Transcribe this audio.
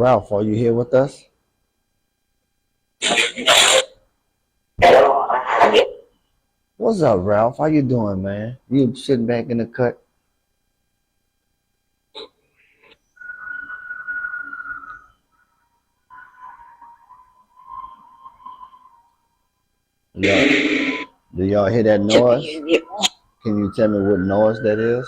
Ralph, are you here with us? What's up, Ralph? How you doing, man? You sitting back in the cut? Yeah. Do y'all hear that noise? Can you tell me what noise that is?